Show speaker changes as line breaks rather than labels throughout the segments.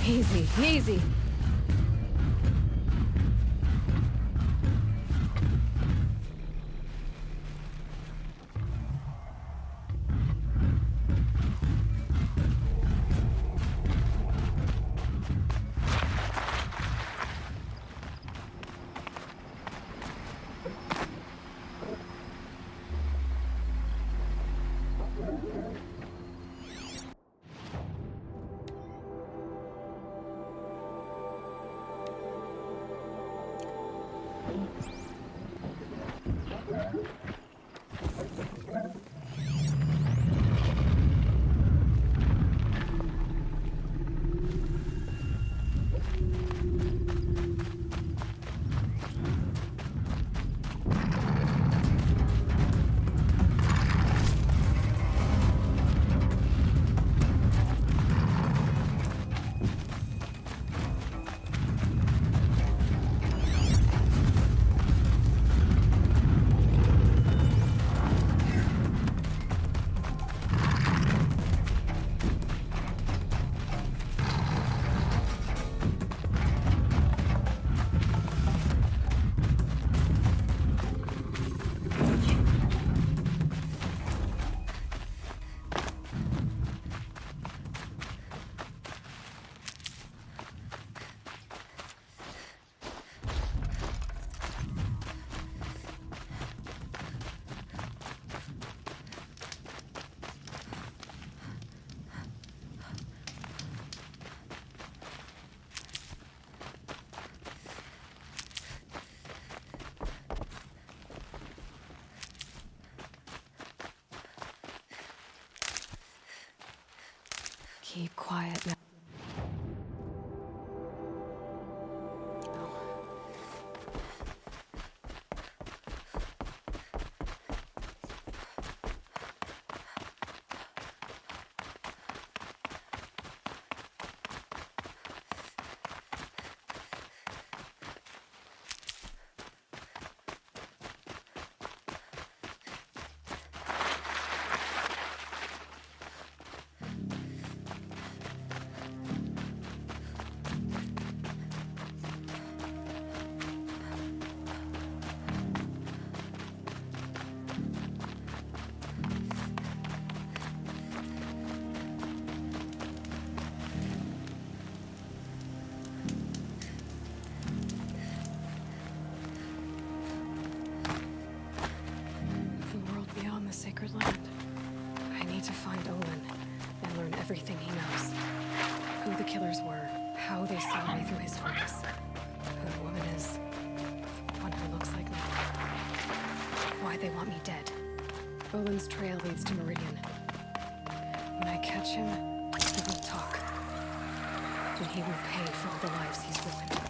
Easy, easy. Keep quiet now. Sacred land. I need to find Olin and learn everything he knows. Who the killers were, how they saw me through his focus, who the woman is, the one who looks like me, why they want me dead. Olin's trail leads to Meridian. When I catch him, he will talk. And he will pay for all the lives he's ruined.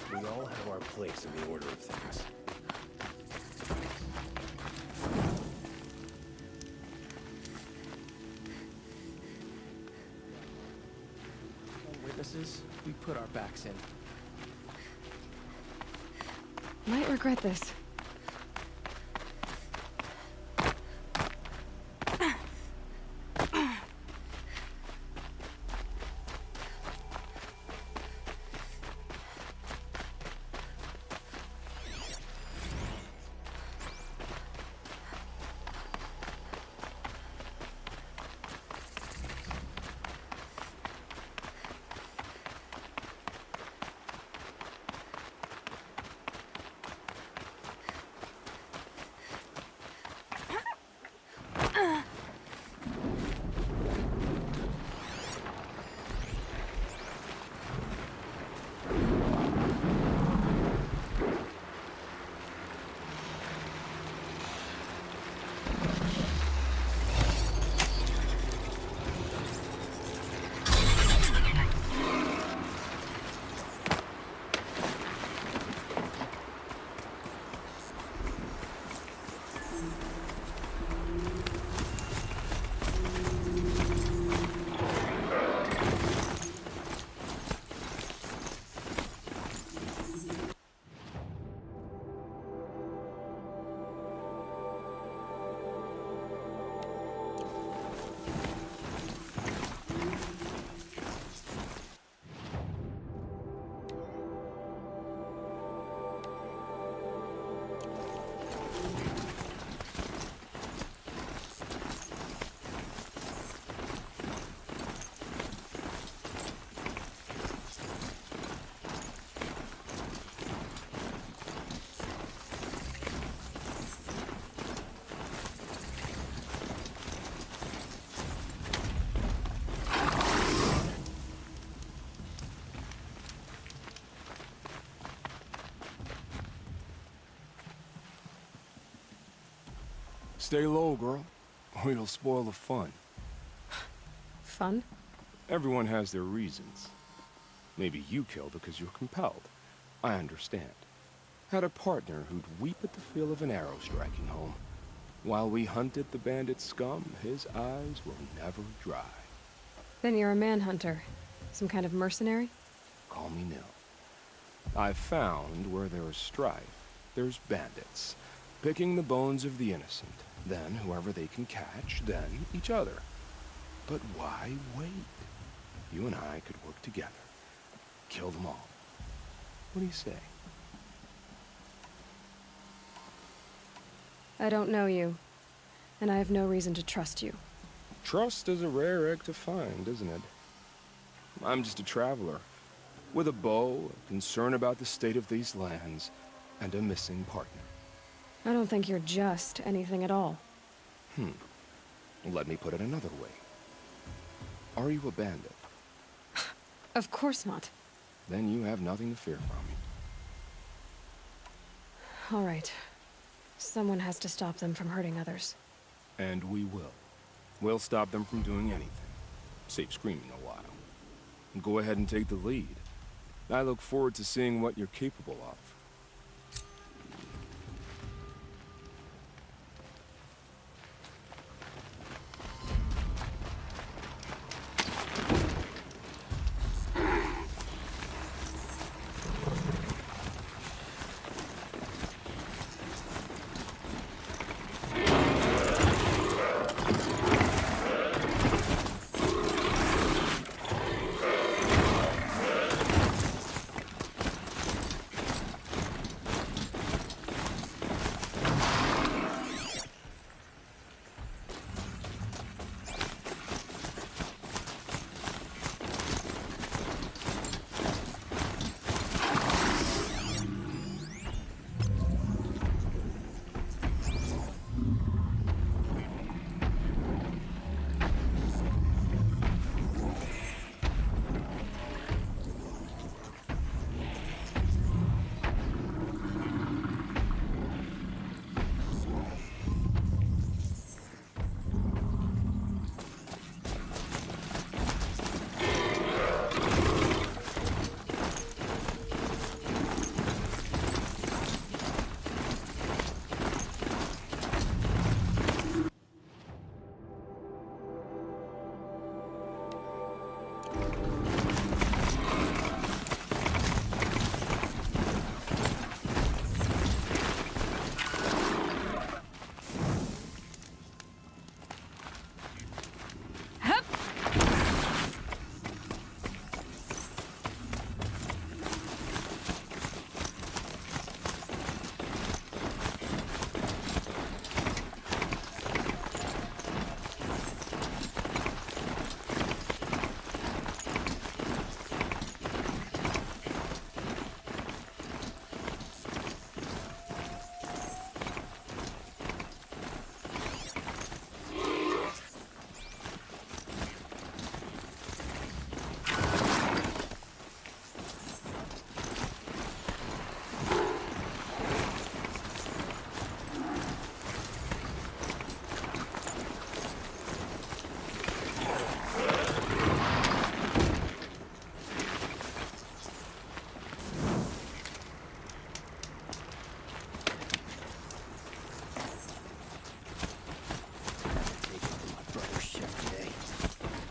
We all have our place in the order of things.
Witnesses, we put our backs in.
Might regret this.
Stay low, girl, or it'll spoil the fun.
Fun?
Everyone has their reasons. Maybe you kill because you're compelled. I understand. Had a partner who'd weep at the feel of an arrow striking home. While we hunted the bandit scum, his eyes will never dry.
Then you're a manhunter. Some kind of mercenary?
Call me Nil. I've found where there is strife, there's bandits, picking the bones of the innocent. Then whoever they can catch, then each other. But why wait? You and I could work together. Kill them all. What do you say?
I don't know you, and I have no reason to trust you.
Trust is a rare egg to find, isn't it? I'm just a traveler, with a bow, a concern about the state of these lands, and a missing partner.
I don't think you're just anything at all.
Let me put it another way. Are you a bandit?
Of course not.
Then you have nothing to fear from me.
All right. Someone has to stop them from hurting others.
And we will. We'll stop them from doing anything. Save screaming a while. Go ahead and take the lead. I look forward to seeing what you're capable of.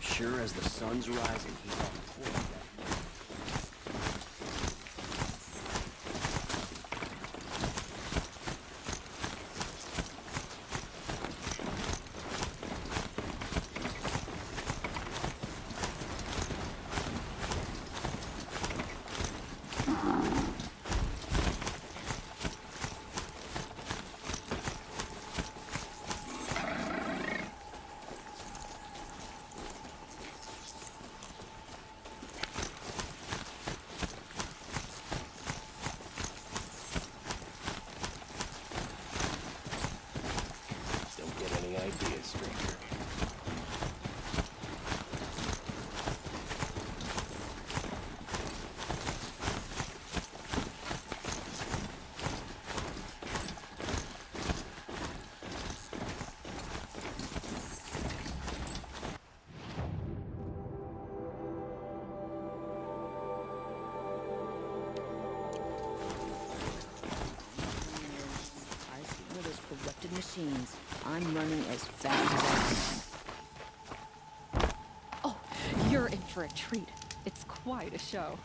Sure as the sun's rising, he's on quarterback. Ideas, stranger.
Corrupted machines. I'm running as fast as I can.
Oh, you're in for a treat. It's quite a show.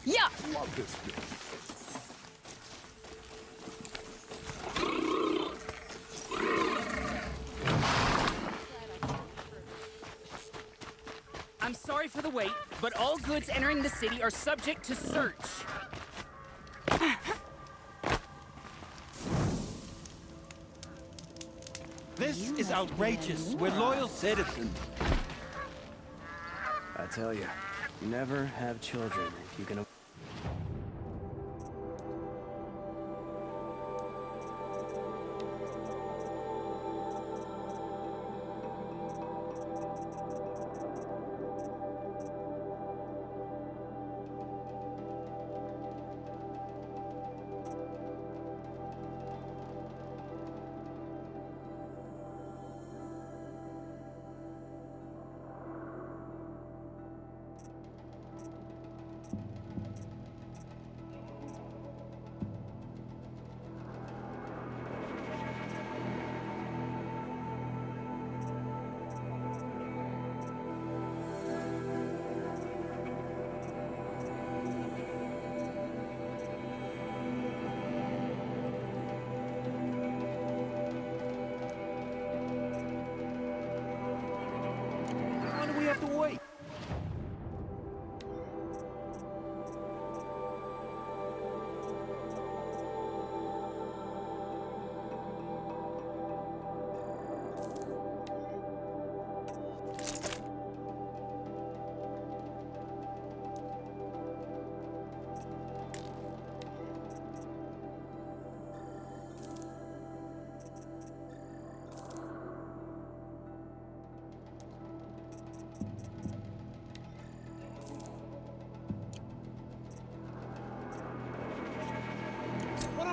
Yeah!
Love this bit.
I'm sorry for the wait, but all goods entering the city are subject to search.
This is outrageous. We're loyal citizens.
I tell you, never have children if you can.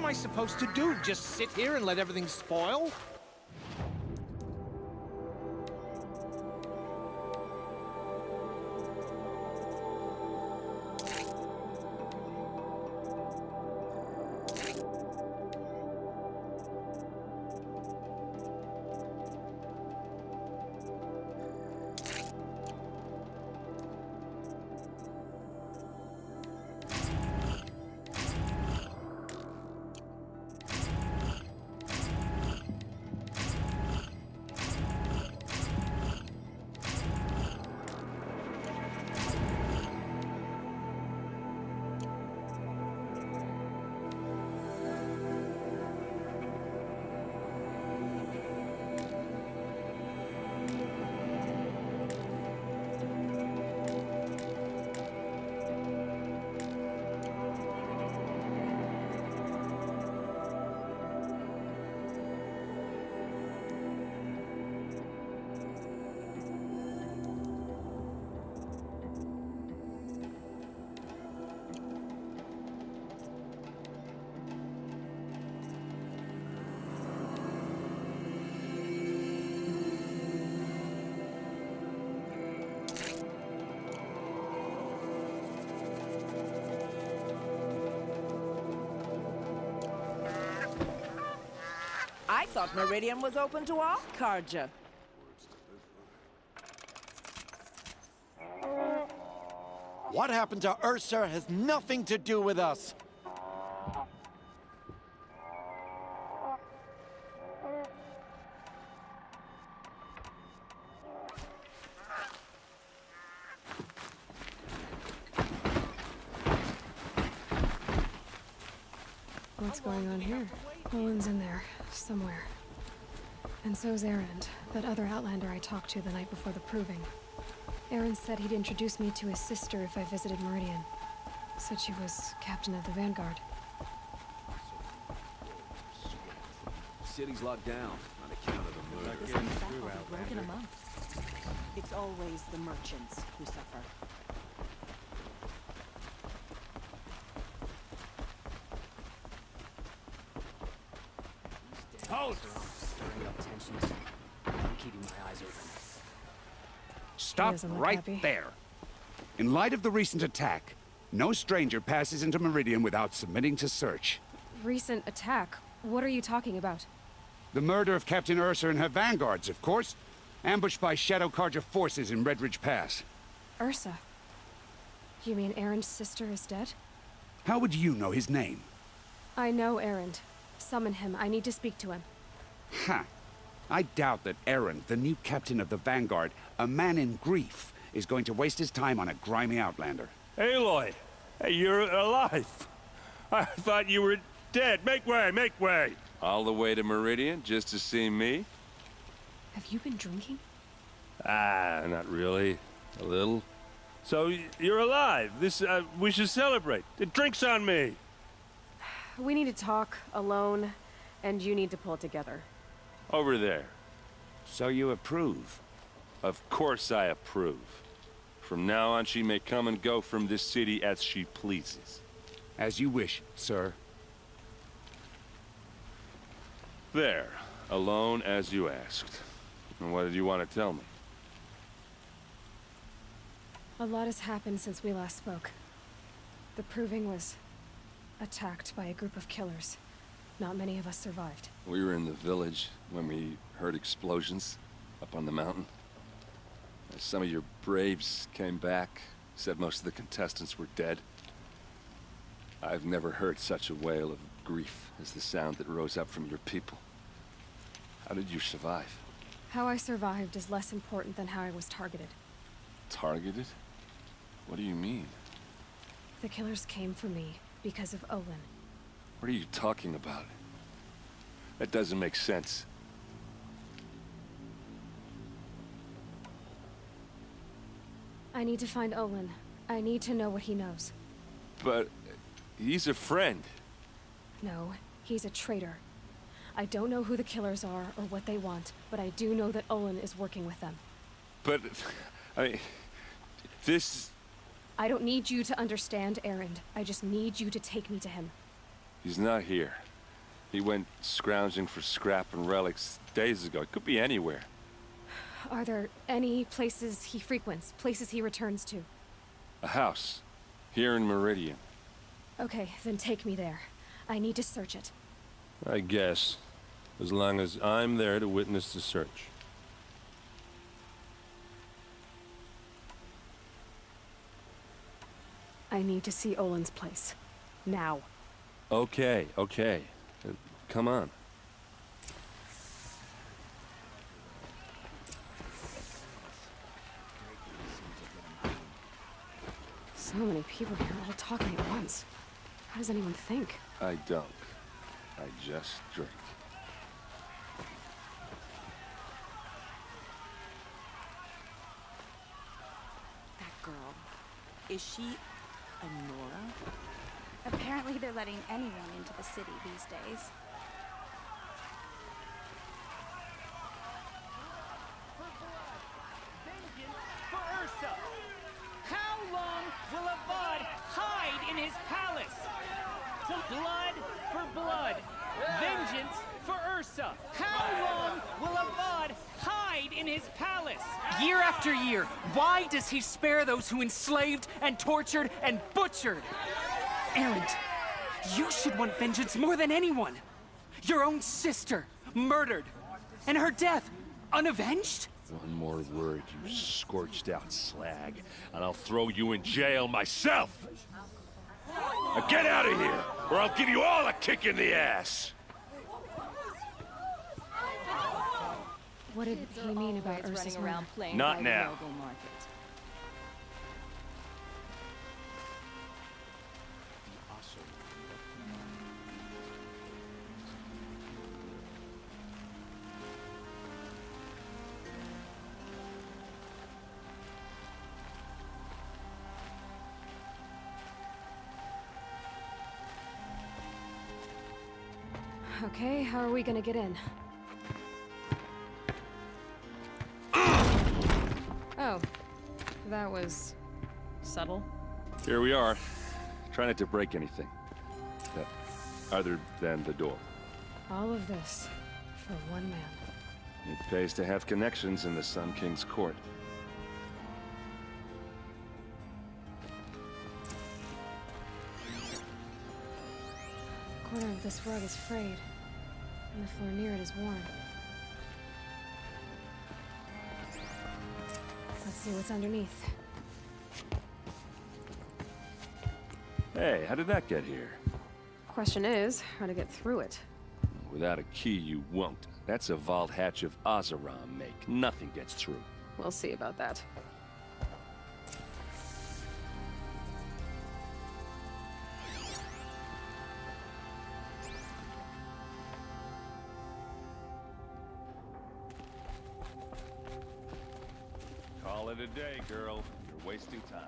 I supposed to do? Just sit here and let everything spoil?
I thought Meridian was open to all Carja.
What happened to Ursa has nothing to do with us.
What's going on here? Owen's in there, somewhere. And so's Erend, that other Outlander I talked to the night before the proving. Erend said he'd introduce me to his sister if I visited Meridian. Said she was captain of the Vanguard.
City's locked down on account of the murder.
This comes back will be broken among. It's always the merchants who suffer.
Stirring up tensions. I'm keeping my eyes open.
Stop
doesn't look
right
happy.
there. In light of the recent attack, no stranger passes into Meridian without submitting to search.
Recent attack? What are you talking about?
The murder of Captain Ursa and her vanguards, of course. Ambushed by Shadow Carja forces in Redridge Pass.
Ursa? You mean Erend's sister is dead?
How would you know his name?
I know Erend. Summon him. I need to speak to him.
Ha! I doubt that Erend, the new captain of the Vanguard, a man in grief, is going to waste his time on a grimy outlander.
Aloy! Hey, you're alive! I thought you were dead. Make way, make way!
All the way to Meridian just to see me?
Have you been drinking?
Ah, not really. A little. So, you're alive. We should celebrate. The drink's on me!
We need to talk, alone, and you need to pull it together.
Over there.
So you approve?
Of course I approve. From now on, she may come and go from this city as she pleases.
As you wish, sir.
There. Alone as you asked. And what did you want to tell me?
A lot has happened since we last spoke. The Proving was attacked by a group of killers. Not many of us survived.
We were in the village when we heard explosions up on the mountain. Some of your braves came back, said most of the contestants were dead. I've never heard such a wail of grief as the sound that rose up from your people. How did you survive?
How I survived is less important than how I was targeted.
Targeted? What do you mean?
The killers came for me because of Olin.
What are you talking about? That doesn't make sense.
I need to find Olin. I need to know what he knows.
But he's a friend.
No, he's a traitor. I don't know who the killers are or what they want, but I do know that Olin is working with them.
But, I mean, this...
I don't need you to understand, Erend. I just need you to take me to him.
He's not here. He went scrounging for scrap and relics days ago. It could be anywhere.
Are there any places he frequents, places he returns to?
A house. Here in Meridian.
Okay, then take me there. I need to search it.
I guess. As long as I'm there to witness the search.
I need to see Olin's place. Now.
Okay. Come on.
So many people here all talking at once. How does anyone think?
I don't. I just drink.
That girl. Is she a Nora?
Apparently they're letting anyone into the city these days.
For Ursa! How long will Avad hide in his palace? Blood for blood. Vengeance for Ursa. How long will Avad hide in his palace? Year after year, why does he spare those who enslaved and tortured and butchered? Erend, you should want vengeance more than anyone. Your own sister, murdered, and her death, unavenged?
One more word, you scorched out slag, and I'll throw you in jail myself! Now get out of here, or I'll give you all a kick in the ass!
What did he mean about Ursa's murder?
Not now.
Okay, how are we gonna get in? Oh, that was subtle.
Here we are. Try not to break anything. Other than the door.
All of this for one man.
It pays to have connections in the Sun King's court.
The corner of this rug is frayed, and the floor near it is worn. Let's see what's underneath.
Hey, how did that get here?
Question is, how to get through it.
Without a key, you won't. That's a vault hatch of Azeram make. Nothing gets through.
We'll see about that.
Call it a day, girl. You're wasting time.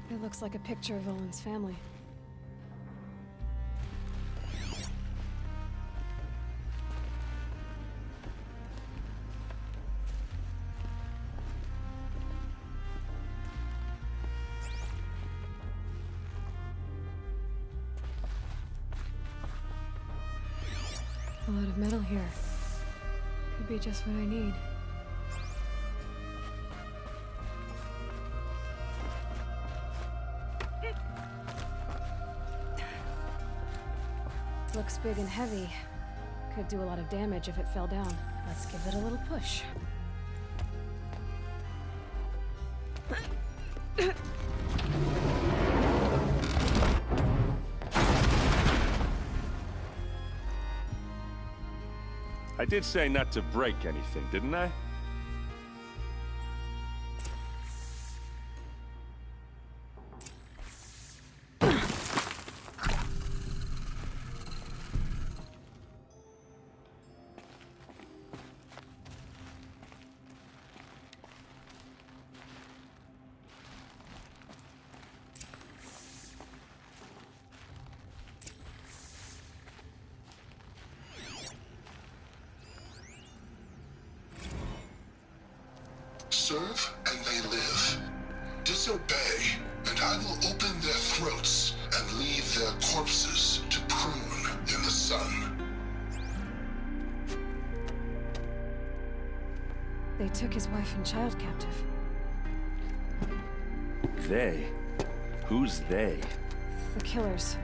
It looks like a picture of Olin's family. A lot of metal here. Could be just what I need. Looks big and heavy. Could do a lot of damage if it fell down. Let's give it a little push.
I did say not to break anything, didn't I?
serve and they live. Disobey, and I will open their throats and leave their corpses to prune in the sun.
They took his wife and child captive.
They? Who's they?
The killers.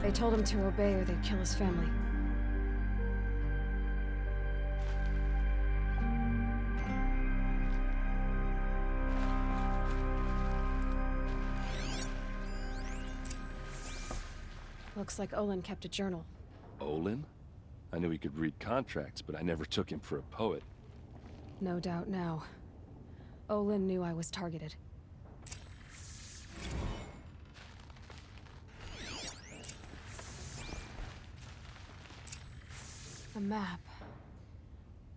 They told him to obey or they'd kill his family. Looks like Olin kept a journal.
Olin? I knew he could read contracts, but I never took him for a poet.
No doubt now. Olin knew I was targeted. A map.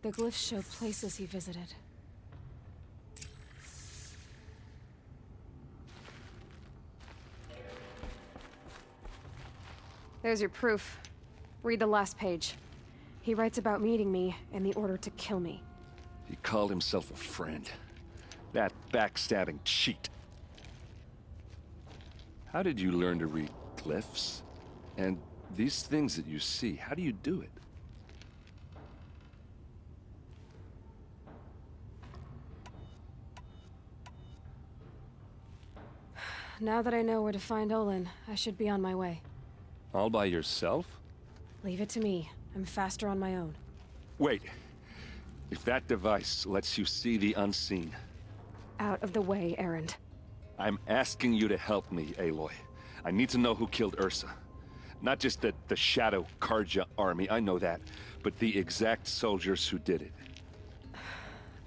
The glyphs show places he visited. There's your proof. Read the last page. He writes about meeting me and the order to kill me.
He called himself a friend. That backstabbing cheat. How did you learn to read glyphs? And these things that you see, how do you do it?
Now that I know where to find Olin, I should be on my way.
All by yourself?
Leave it to me. I'm faster on my own.
Wait. If that device lets you see the unseen...
Out of the way, Erend.
I'm asking you to help me, Aloy. I need to know who killed Ursa. Not just the Shadow Karja army, I know that, but the exact soldiers who did it.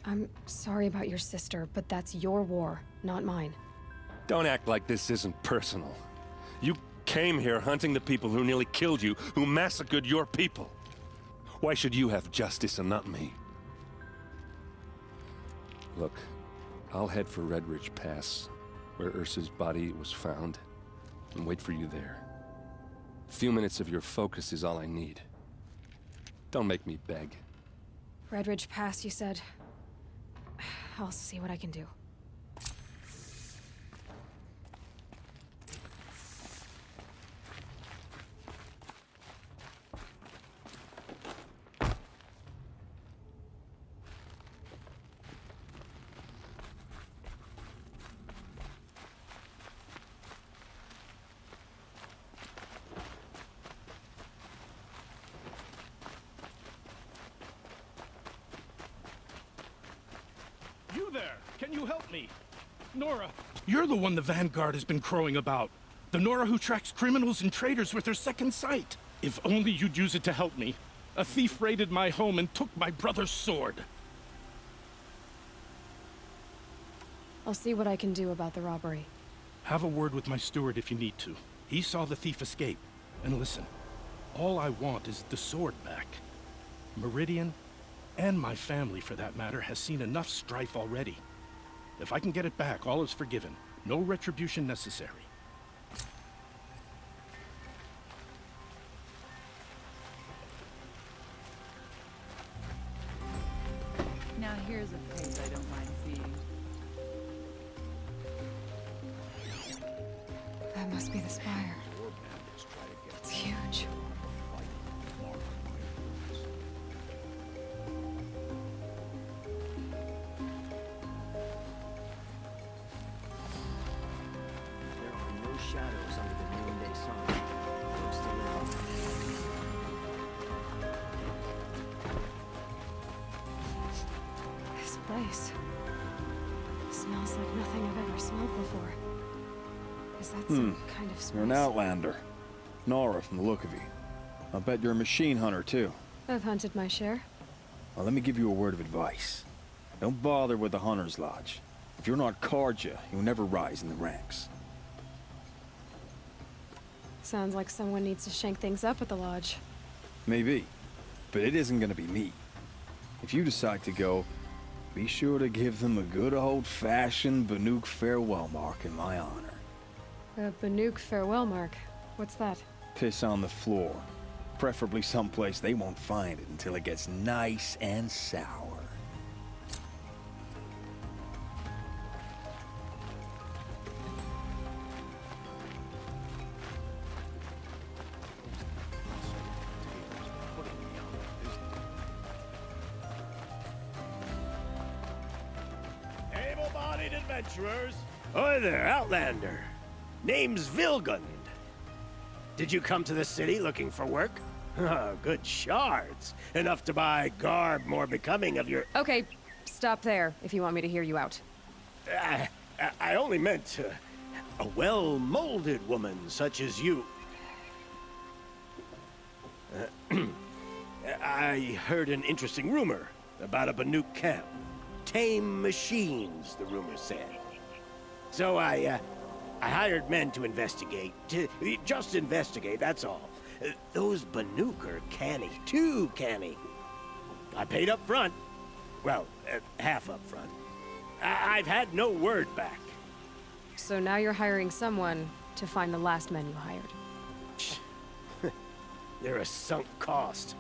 I'm sorry about your sister, but that's your war, not mine.
Don't act like this isn't personal. You came here hunting the people who nearly killed you, who massacred your people. Why should you have justice and not me?
Look, I'll head for Red Ridge Pass, where Ursa's body was found, and wait for you there. A few minutes of your focus is all I need. Don't make me beg.
Red Ridge Pass, you said? I'll see what I can do.
You there! Can you help me? Nora, you're the one the Vanguard has been crowing about. The Nora who tracks criminals and traitors with her second sight. If only you'd use it to help me. A thief raided my home and took my brother's sword.
I'll see what I can do about the robbery.
Have a word with my steward if you need to. He saw the thief escape. And listen, all I want is the sword back. Meridian, and my family for that matter, has seen enough strife already. If I can get it back, all is forgiven. No retribution necessary.
Now here's a place I don't mind seeing.
That must be the spire. It's huge.
Shadows under the noonday sun. Close to live.
This place smells like nothing I've ever smelled before. Is that some kind of spice?
You're an outlander. Nora from the look of you. I'll bet you're a machine hunter too.
I've hunted my share.
Well, let me give you a word of advice. Don't bother with the Hunter's Lodge. If you're not Karja, you'll never rise in the ranks.
Sounds like someone needs to shank things up at the lodge.
Maybe, but it isn't gonna be me. If you decide to go, be sure to give them a good old-fashioned Banuk farewell mark in my honor.
A Banuk farewell mark? What's that?
Piss on the floor. Preferably someplace they won't find it until it gets nice and sour.
right, adventurers. Hi there, Outlander. Name's Vilgund. Did you come to the city looking for work? Good shards. Enough to buy garb more becoming of your...
Okay, stop there if you want me to hear you out.
I only meant a well-molded woman such as you. I heard an interesting rumor about a Banuk camp. Tame machines, the rumor said. So I hired men to investigate. Just investigate, that's all. Those Banuk are canny, too canny. I paid up front. Well, half up front. I've had no word back.
So now you're hiring someone to find the last men you hired.
They're a sunk cost.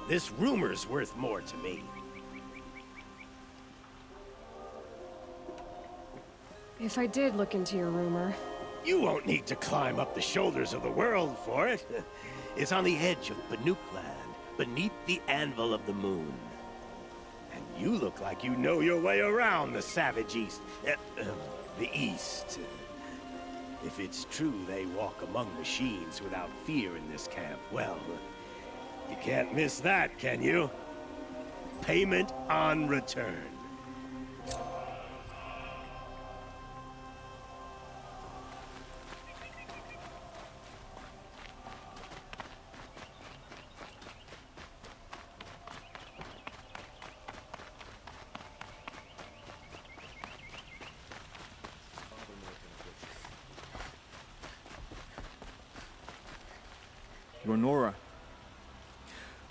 This rumor's worth more to me.
If I did look into your rumor...
You won't need to climb up the shoulders of the world for it. It's on the edge of Banuk land, beneath the anvil of the moon. And you look like you know your way around the savage east. The east. If it's true they walk among machines without fear in this camp, well, you can't miss that, can you? Payment on return.
Nora.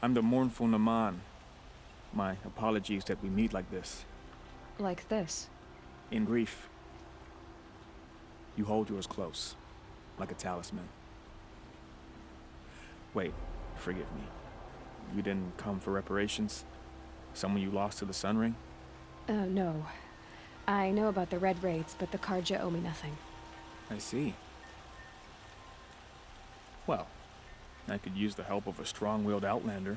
I'm the mournful Naman. My apologies that we meet like this.
Like this?
In grief. You hold yours close, like a talisman. Wait, forgive me. You didn't come for reparations? Someone you lost to the Sun Ring?
No. I know about the Red Raids, but the Karja owe me nothing.
I see. Well, I could use the help of a strong-willed outlander.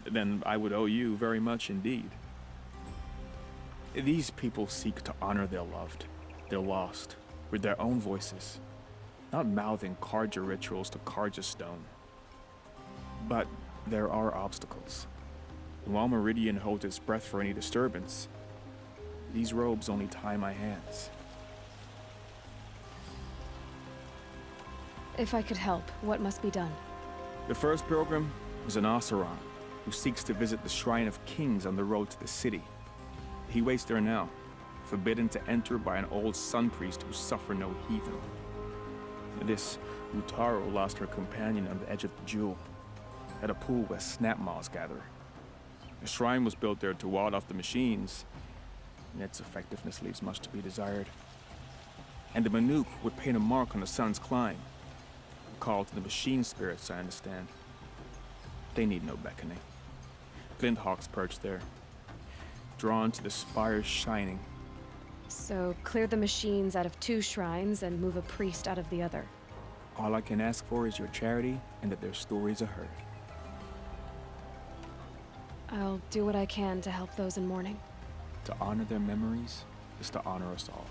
Then I would owe you very much indeed. These people seek to honor their loved, their lost, with their own voices, not mouthing Karja rituals to Karja stone. But there are obstacles. And while Meridian holds its breath for any disturbance, these robes only tie my hands.
If I could help, what must be done?
The first pilgrim is an Oseram who seeks to visit the Shrine of Kings on the road to the city. He waits there now, forbidden to enter by an old sun priest who suffered no heathen. This Utaro lost her companion on the edge of the Jewel, at a pool where snap moths gather. The shrine was built there to ward off the machines, and its effectiveness leaves much to be desired. And the Banuk would paint a mark on the sun's climb, a call to the machine spirits, I understand. They need no beckoning. Glint hawks perch there, drawn to the spires shining.
So clear the machines out of 2 shrines and move a priest out of the other.
All I can ask for is your charity and that their stories are heard.
I'll do what I can to help those in mourning.
To honor their memories is to honor us all.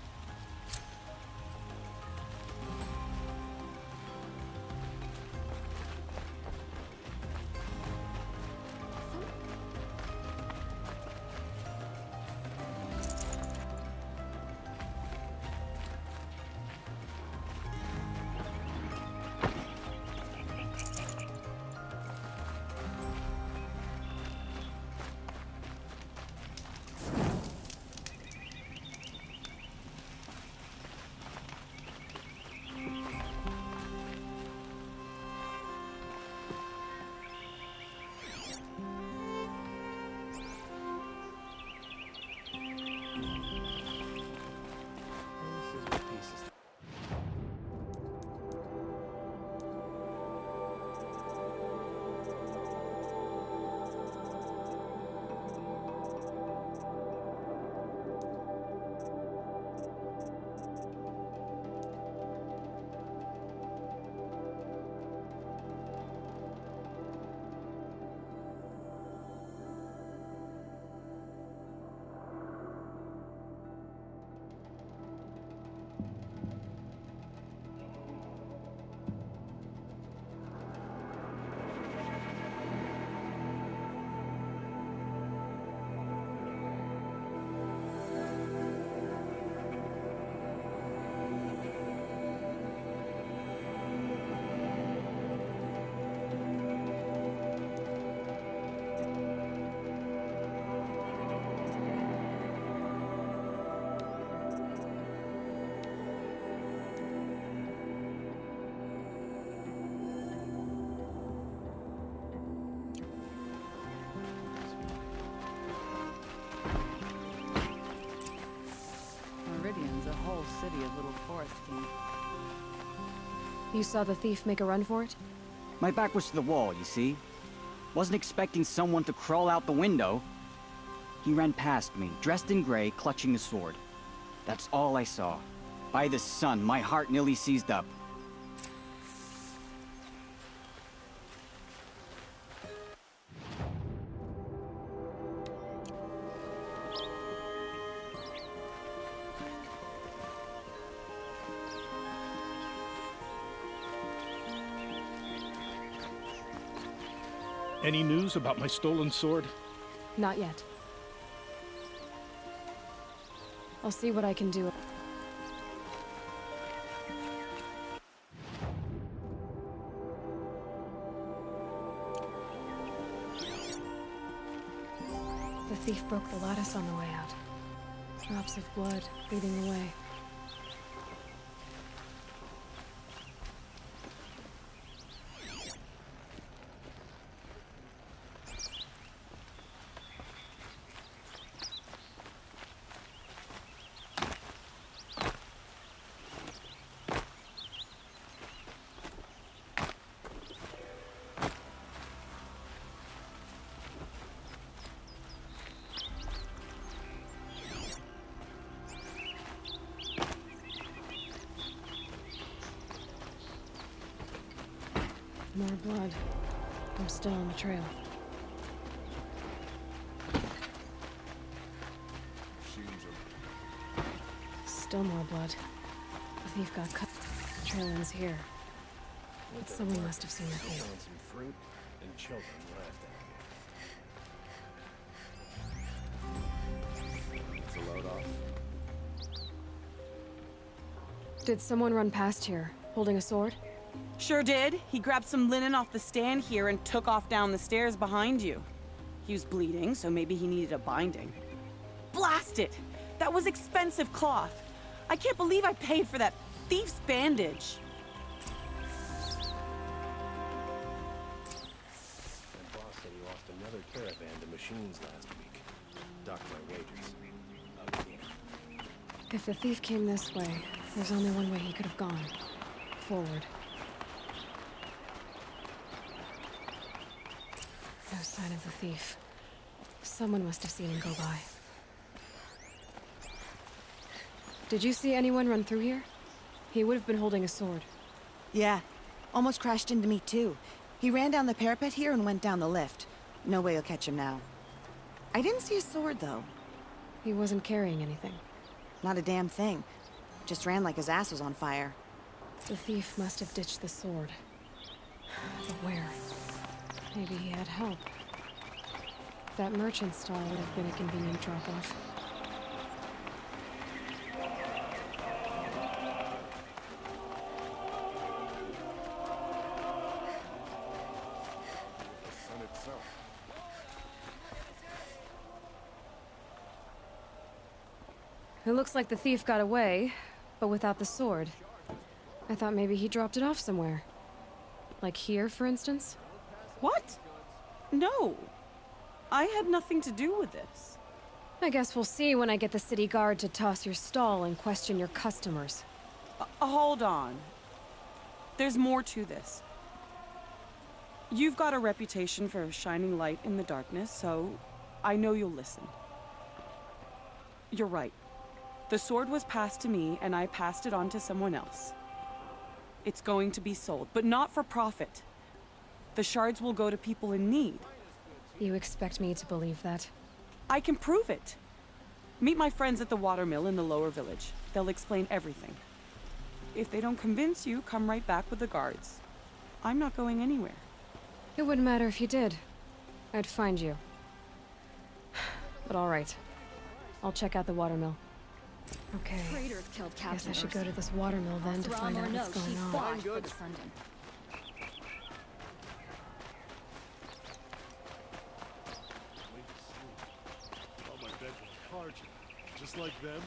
city of Little Forest King.
You saw the thief make a run for it?
My back was to the wall, you see? Wasn't expecting someone to crawl out the window. He ran past me, dressed in gray, clutching the sword. That's all I saw. By the sun, my heart nearly seized up.
Any news about my stolen sword?
Not yet. I'll see what I can do. The thief broke the lattice on the way out. Drops of blood leading the way. More blood. I'm still on the trail. Still more blood. The thief got cut. The trail ends here. But someone must have seen the thief.
Some fruit and children left. It's a load off.
Did someone run past here, holding a sword?
Sure did. He grabbed some linen off the stand here and took off down the stairs behind you. He was bleeding, so maybe he needed a binding. Blast it! That was expensive cloth. I can't believe I paid for that thief's bandage.
My boss said he lost another caravan to machines last week. Docked my wages. Again.
If the thief came this way, there's only one way he could have gone. Forward. No sign of the thief. Someone must have seen him go by. Did you see anyone run through here? He would have been holding a sword.
Yeah. Almost crashed into me, too. He ran down the parapet here and went down the lift. No way you'll catch him now. I didn't see a sword, though.
He wasn't carrying anything.
Not a damn thing. Just ran like his ass was on fire.
The thief must have ditched the sword. But where? Maybe he had help. That merchant stall would have been a convenient drop-off. It looks like the thief got away, but without the sword. I thought maybe he dropped it off somewhere. Like here, for instance?
What? No. I had nothing to do with this.
I guess we'll see when I get the city guard to toss your stall and question your customers.
Hold on. There's more to this. You've got a reputation for shining light in the darkness, so I know you'll listen. You're right. The sword was passed to me, and I passed it on to someone else. It's going to be sold, but not for profit. The shards will go to people in need.
You expect me to believe that?
I can prove it. Meet my friends at the watermill in the lower village. They'll explain everything. If they don't convince you, come right back with the guards. I'm not going anywhere.
It wouldn't matter if you did. I'd find you. But all right. I'll check out the watermill. Okay.
Traitors killed Captain
Guess I should go to this watermill then to find out what's going on.
Fought for the Sundon.
Oh, my bed was parching, just like them.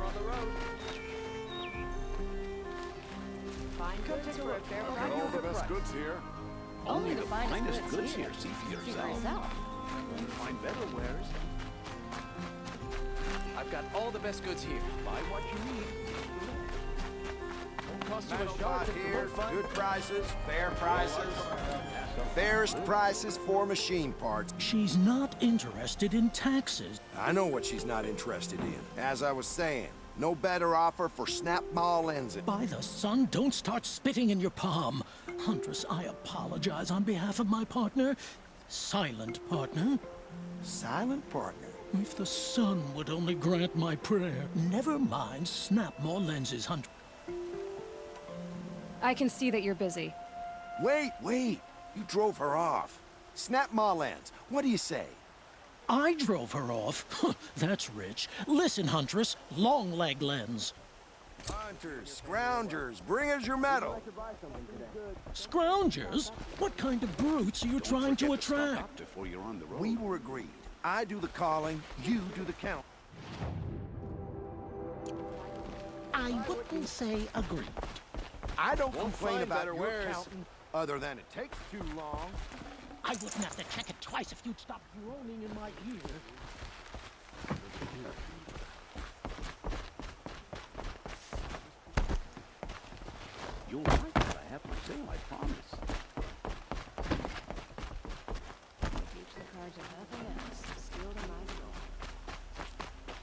on the road.
Fine goods for a fair price.
All the best goods here.
Only the finest goods here. See for yourself. Won't find better wares.
I've got all the best goods here.
Buy what you need.
Won't cost you
Metal
a shot
pot
if
here,
it's fun.
good prices, fair prices. The fairest prices for machine parts.
She's not interested in taxes.
I know what she's not interested in. As I was saying, no better offer for snap mall lenses.
By the sun, don't start spitting in your palm. Huntress, I apologize on behalf of my partner. Silent partner.
Silent partner?
If the sun would only grant my prayer. Never mind, snap more lenses, Huntress.
I can see that you're busy.
Wait. You drove her off. Snap mall lens. What do you say?
I drove her off? That's rich. Listen, Huntress, long leg lens.
Hunters, scroungers, bring us your metal.
Scroungers? What kind of brutes are you trying to attract?
Before you're on the road.
We were agreed. I do the calling, you do the count.
I wouldn't say agreed.
I don't
Won't
complain
find
about
better
your
wares.
counting, other than it takes too long.
I wouldn't have to check it twice if you'd stop groaning in my ear.
You'll like what I have to say, I promise.
Keeps the cards and nothing else. Steal them, I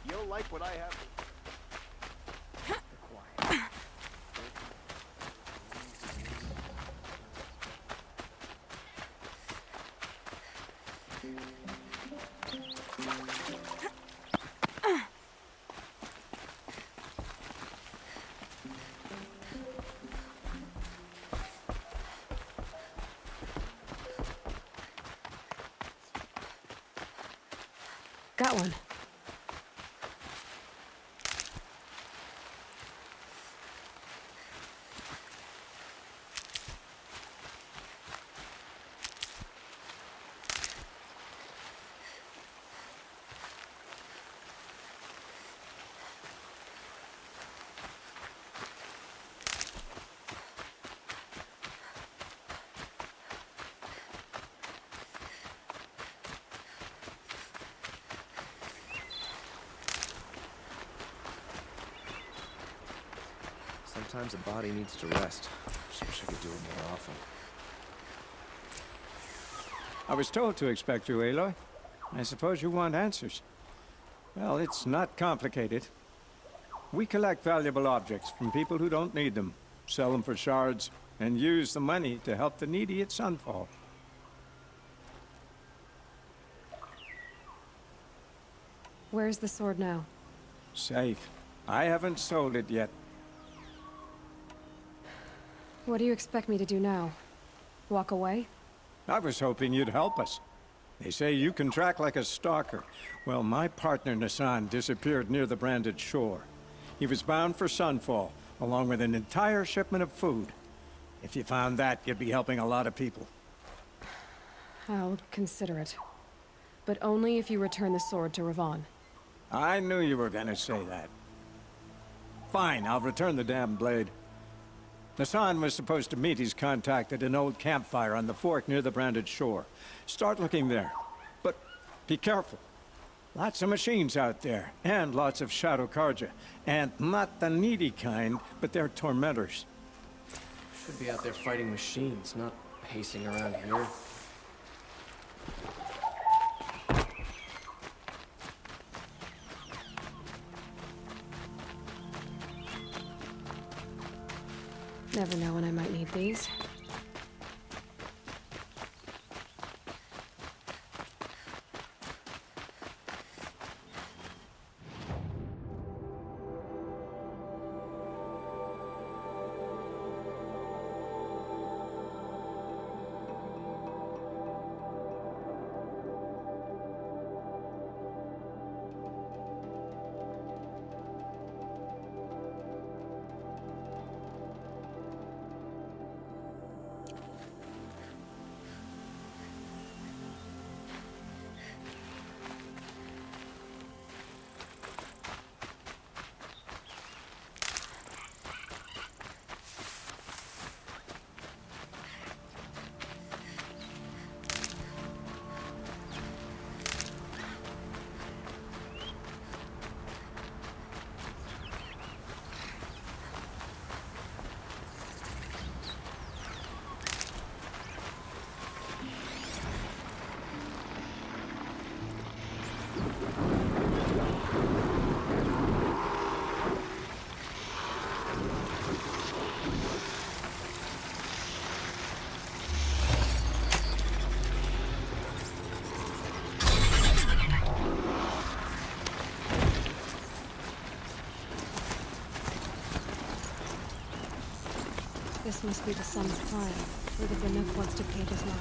go.
You'll like what I have.
Got one.
Sometimes a body needs to rest. Just wish I could do it more often.
I was told to expect you, Aloy. I suppose you want answers. Well, it's not complicated. We collect valuable objects from people who don't need them, sell them for shards, and use the money to help the needy at Sunfall.
Where's the sword now?
Safe. I haven't sold it yet.
What do you expect me to do now? Walk away?
I was hoping you'd help us. They say you can track like a stalker. Well, my partner Nassan disappeared near the branded shore. He was bound for Sunfall, along with an entire shipment of food. If you found that, you'd be helping a lot of people.
I'll consider it. But only if you return the sword to Ravon.
I knew you were gonna say that. Fine, I'll return the damn blade. Nassan was supposed to meet his contact at an old campfire on the fork near the branded shore. Start looking there. But be careful. Lots of machines out there, and lots of Shadow Karja. And not the needy kind, but they're tormentors.
Should be out there fighting machines, not pacing around here.
Never know when I might need these. This must be the sun's plan, where the Banuk wants to paint his mark.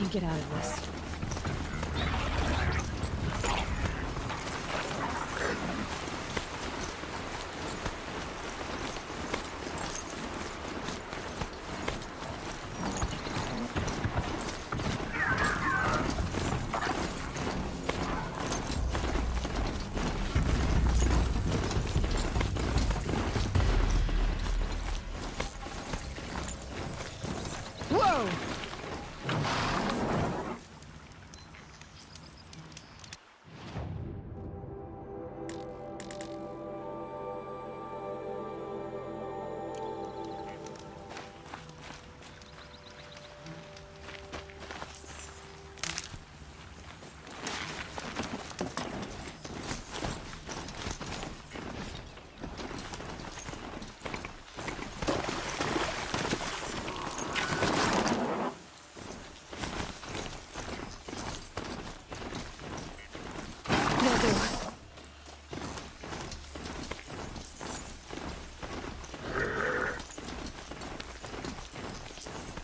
Get out of this.
Whoa!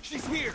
She's here!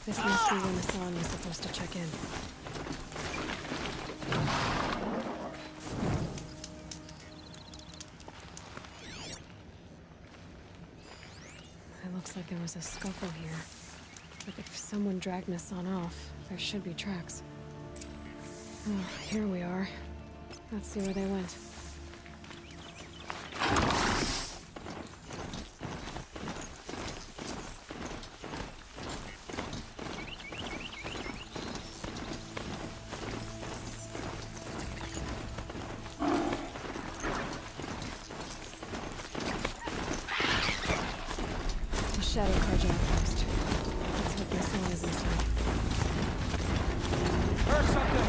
This must be when the Hassan was supposed to check in. It looks like there was a scuffle here. But if someone dragged Hassan off, there should be tracks. Oh, here we are. Let's see where they went. Shadow carja outpost. Let's hope my son is inside.
Heard something!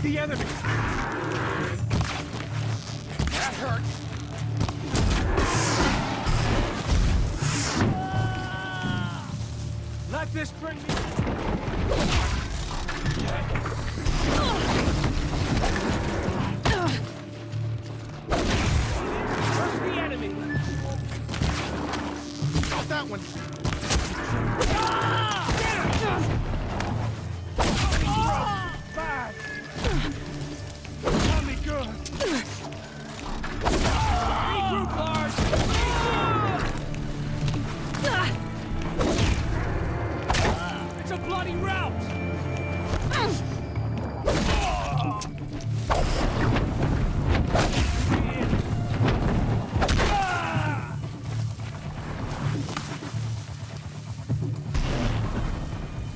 The enemy! That hurts! Let this bring me... Where's the enemy? Got that one! Bad! Got me good! Regroup, Lars! It's a bloody rout!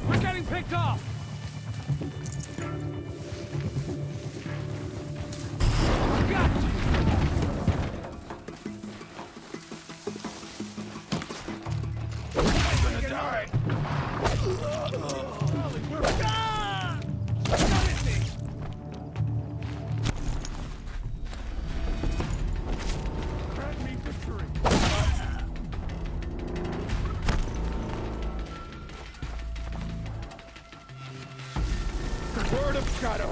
We're getting picked off! Got you! I'm gonna die! Grant me victory! Word of shadow!